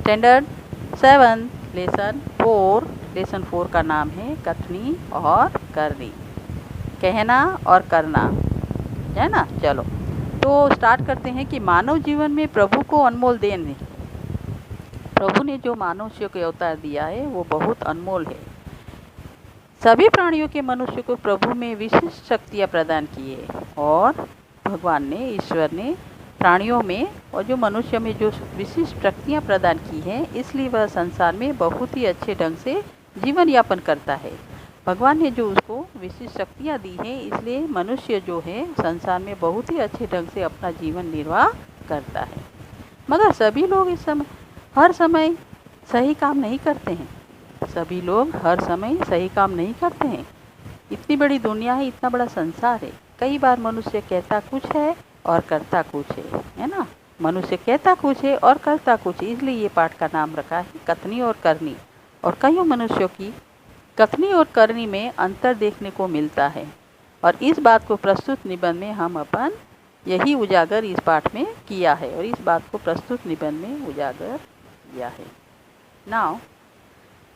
Standard 7 lesson 4 का नाम है कथनी और करनी, कहना और करना, है ना। चलो तो स्टार्ट करते हैं कि मानव जीवन में प्रभु को अनमोल देन है। प्रभु ने जो मनुष्य को अवतार दिया है वो बहुत अनमोल है। सभी प्राणियों के मनुष्य को प्रभु में विशिष्ट शक्तियाँ प्रदान की है और भगवान ने, ईश्वर ने प्राणियों में और जो मनुष्य में जो विशिष्ट शक्तियाँ प्रदान की हैं, इसलिए वह संसार में बहुत ही अच्छे ढंग से जीवन यापन करता है। भगवान ने जो उसको विशिष्ट शक्तियाँ दी हैं, इसलिए मनुष्य जो है संसार में बहुत ही अच्छे ढंग से अपना जीवन निर्वाह करता है। मगर सभी लोग हर समय सही काम नहीं करते हैं। सभी लोग हर समय सही काम नहीं करते हैं। इतनी बड़ी दुनिया है, इतना बड़ा संसार है, कई बार मनुष्य कहता कुछ है और करता कुछ है ना। मनुष्य कहता कुछ है और करता कुछ है, इसलिए ये पाठ का नाम रखा है कथनी और करनी। और कईयों मनुष्यों की कथनी और करनी में अंतर देखने को मिलता है और इस बात को प्रस्तुत निबंध में हम अपन यही उजागर इस पाठ में किया है और इस बात को प्रस्तुत निबंध में उजागर किया है। नाउ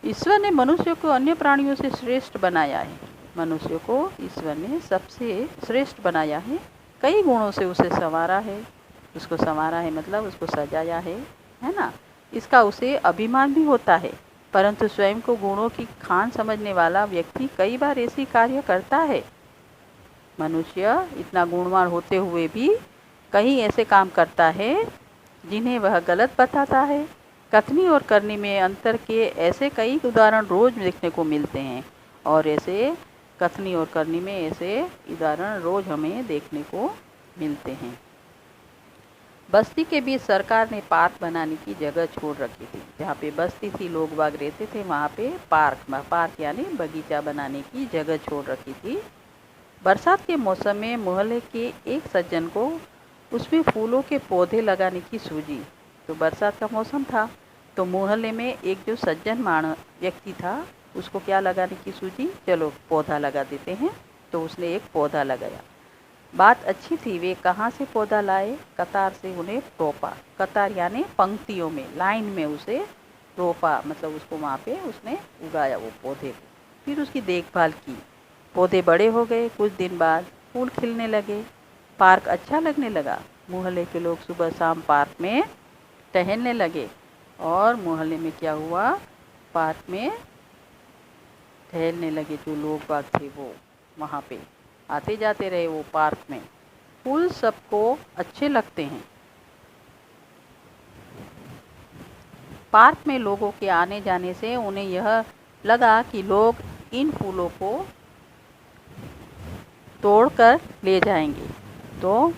ईश्वर ने मनुष्य को अन्य प्राणियों से श्रेष्ठ बनाया है। मनुष्य को ईश्वर ने सबसे श्रेष्ठ बनाया है, कई गुणों से उसे संवारा है। उसको संवारा है मतलब उसको सजाया है ना। इसका उसे अभिमान भी होता है, परंतु स्वयं को गुणों की खान समझने वाला व्यक्ति कई बार ऐसी कार्य करता है। मनुष्य इतना गुणवान होते हुए भी कहीं ऐसे काम करता है जिन्हें वह गलत बताता है। कथनी और करनी में अंतर के ऐसे कई उदाहरण रोज देखने को मिलते हैं और ऐसे कथनी और करनी में ऐसे उदाहरण रोज हमें देखने को मिलते हैं। बस्ती के बीच सरकार ने पार्क बनाने की जगह छोड़ रखी थी। जहाँ पे बस्ती थी, लोग बाग रहते थे, वहाँ पे पार्क यानी बगीचा बनाने की जगह छोड़ रखी थी। बरसात के मौसम में मोहल्ले के एक सज्जन को उसमें फूलों के पौधे लगाने की सूझी। तो बरसात का मौसम था, तो मोहल्ले में एक जो सज्जन व्यक्ति था, उसको क्या लगाने की सूझी, चलो पौधा लगा देते हैं। तो उसने एक पौधा लगाया। बात अच्छी थी, वे कहाँ से पौधा लाए, कतार से उन्हें रोपा। कतार यानी पंक्तियों में, लाइन में उसे रोपा, मतलब उसको वहाँ पे उसने उगाया वो पौधे को। फिर उसकी देखभाल की, पौधे बड़े हो गए। कुछ दिन बाद फूल खिलने लगे, पार्क अच्छा लगने लगा। मोहल्ले के लोग सुबह शाम पार्क में टहलने लगे और मोहल्ले में क्या हुआ, पार्क में टहलने लगे। जो लोग बाग थे वो वहाँ पे आते जाते रहे। वो पार्क में फूल सबको अच्छे लगते हैं। पार्क में लोगों के आने जाने से उन्हें यह लगा कि लोग इन फूलों को तोड़कर ले जाएंगे। तो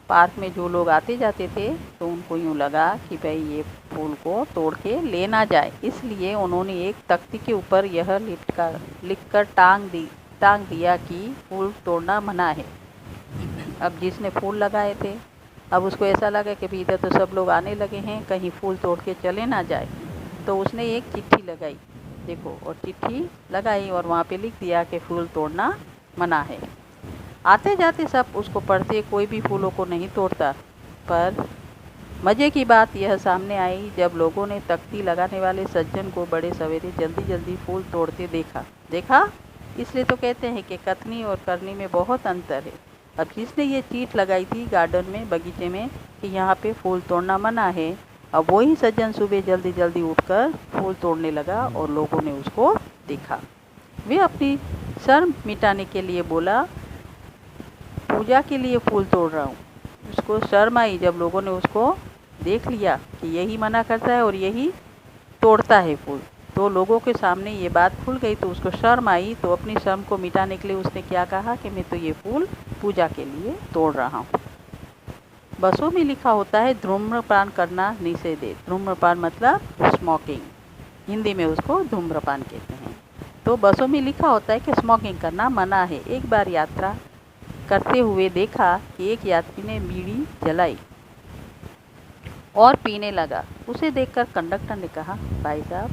पार्क में जो लोग आते जाते थे तो उनको यूँ लगा कि भाई ये फूल को तोड़ के ले ना जाए, इसलिए उन्होंने एक तख्ती के ऊपर यह लिखकर टांग दिया कि फूल तोड़ना मना है। अब जिसने फूल लगाए थे, अब उसको ऐसा लगा कि भाई इधर तो सब लोग आने लगे हैं, कहीं फूल तोड़ के चले ना जाए। तो उसने एक चिट्ठी लगाई, देखो, और चिट्ठी लगाई और वहाँ पे लिख दिया कि फूल तोड़ना मना है। आते जाते सब उसको पढ़ते, कोई भी फूलों को नहीं तोड़ता। पर मज़े की बात यह सामने आई जब लोगों ने तख्ती लगाने वाले सज्जन को बड़े सवेरे जल्दी फूल तोड़ते देखा। इसलिए तो कहते हैं कि कथनी और करनी में बहुत अंतर है। अब जिसने ये चीट लगाई थी गार्डन में, बगीचे में, कि यहाँ पे फूल तोड़ना मना है, अब वही सज्जन सुबह जल्दी उठकर फूल तोड़ने लगा और लोगों ने उसको देखा। वे अपनी शर्म मिटाने के लिए बोला, पूजा के लिए फूल तोड़ रहा हूँ। उसको शर्म आई जब लोगों ने उसको देख लिया कि यही मना करता है और यही तोड़ता है फूल। तो लोगों के सामने ये बात खुल गई तो उसको शर्म आई। तो अपनी शर्म को मिटाने के लिए उसने क्या कहा कि मैं तो ये फूल पूजा के लिए तोड़ रहा हूँ। बसों में लिखा होता है धूम्रपान करना निषेध है। धूम्रपान मतलब स्मोकिंग, हिंदी में उसको धूम्रपान कहते हैं। तो बसों में लिखा होता है कि स्मोकिंग करना मना है। एक बार यात्रा करते हुए देखा कि एक यात्री ने बीड़ी जलाई और पीने लगा। उसे देखकर कंडक्टर ने कहा, भाई साहब,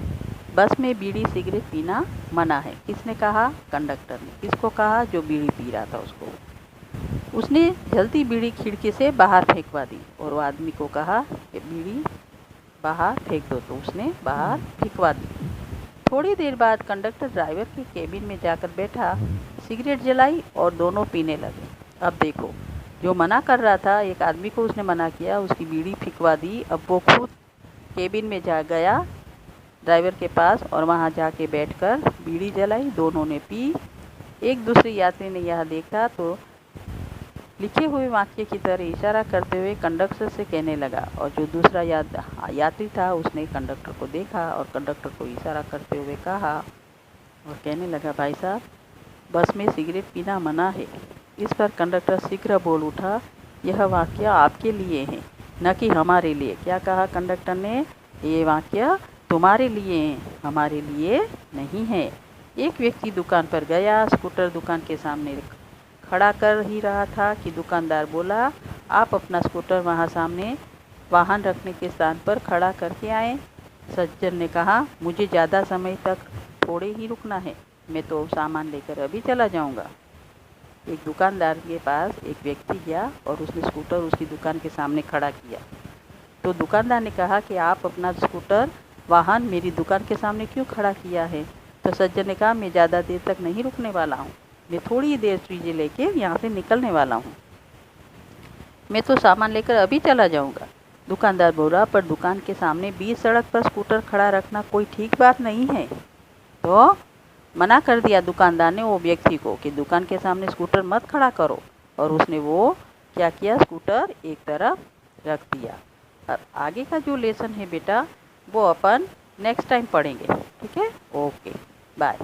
बस में बीड़ी सिगरेट पीना मना है। किसने कहा? कंडक्टर ने। किसको कहा? जो बीड़ी पी रहा था उसको। उसने जल्दी बीड़ी खिड़की से बाहर फेंकवा दी और वो आदमी को कहा कि बीड़ी बाहर फेंक दो, तो उसने बाहर फेंकवा दी। थोड़ी देर बाद कंडक्टर ड्राइवर के केबिन में जाकर बैठा, सिगरेट जलाई और दोनों पीने लगे। अब देखो, जो मना कर रहा था, एक आदमी को उसने मना किया, उसकी बीड़ी फेंकवा दी। अब वो खुद केबिन में जा गया ड्राइवर के पास और वहाँ जाके बैठकर बीड़ी जलाई, दोनों ने पी। एक दूसरे यात्री ने यह देखा तो लिखे हुए वाक्य की तरह इशारा करते हुए कंडक्टर से कहने लगा, और जो दूसरा यात्री था उसने कंडक्टर को देखा और कंडक्टर को इशारा करते हुए कहा और कहने लगा, भाई साहब, बस में सिगरेट पीना मना है। इस पर कंडक्टर शीघ्र बोल उठा, यह वाक्य आपके लिए है, न कि हमारे लिए। क्या कहा कंडक्टर ने? ये वाक्य तुम्हारे लिए है, हमारे लिए नहीं है। एक व्यक्ति दुकान पर गया, स्कूटर दुकान के सामने खड़ा कर ही रहा था कि दुकानदार बोला, आप अपना स्कूटर वहाँ सामने वाहन रखने के स्थान पर खड़ा करके आए। सज्जन ने कहा, मुझे ज़्यादा समय तक थोड़े ही रुकना है, मैं तो सामान लेकर अभी चला जाऊँगा। एक दुकानदार के पास एक व्यक्ति गया और उसने स्कूटर उसकी दुकान के सामने खड़ा किया। तो दुकानदार ने कहा कि आप अपना स्कूटर वाहन मेरी दुकान के सामने क्यों खड़ा किया है? तो सज्जन ने कहा, मैं ज़्यादा देर तक नहीं रुकने वाला हूँ, मैं थोड़ी देर चीज़ें लेके यहाँ से निकलने वाला हूँ, मैं तो सामान लेकर अभी चला जाऊँगा। दुकानदार बोला, पर दुकान के सामने बीच सड़क पर स्कूटर खड़ा रखना कोई ठीक बात नहीं है। तो मना कर दिया दुकानदार ने वो व्यक्ति को कि दुकान के सामने स्कूटर मत खड़ा करो, और उसने वो क्या किया, स्कूटर एक तरफ रख दिया। अब आगे का जो लेसन है बेटा, वो अपन नेक्स्ट टाइम पढ़ेंगे, ठीक है? Okay, bye.